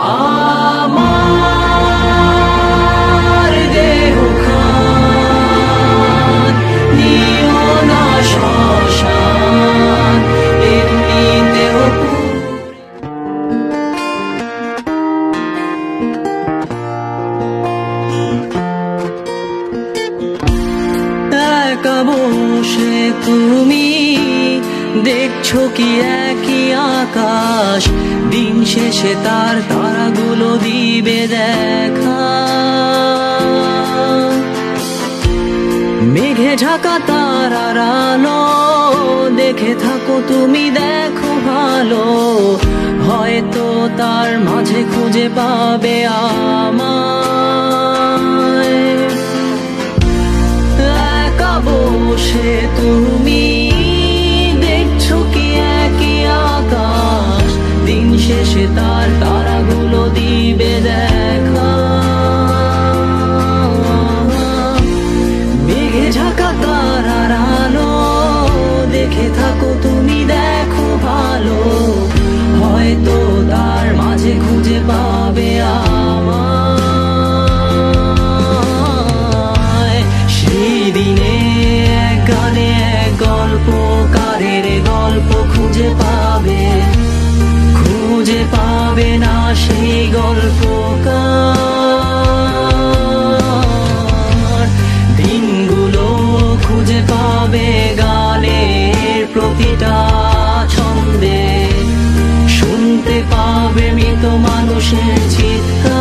আমার দেহখান নিও না শ্মশান, এমনিতেও একা বসে তুমি দেখছো কি একই আকাশ, দিন শেষে তার তারাগুলো দিবে দেখা। মেঘে ঢাকা তারার আলো দেখে থাকো তুমি, দেখো ভালো, হয়তো তার মাঝে খুঁজে পাবে আমায়। একা বসে তুমি দেখছো কি একই আকাশ, দিন শেষে তার তারাগুলো দিবে দেখা। মেঘে ঢাকা তারার আলো দেখে থাকো তুমি, দেখো ভালো, হয়তো তার মাঝে খুঁজে পাবে আমায়। সেই দিনে এক গানে এক গল্পকারের গল্প খুঁজে পাবে, খুঁজে পাবে না সেই গল্পকার। দিনগুলো খুঁজে পাবে গানের প্রতিটা ছন্দে, শুনতে পাবে মৃত মানুষের চিৎকার।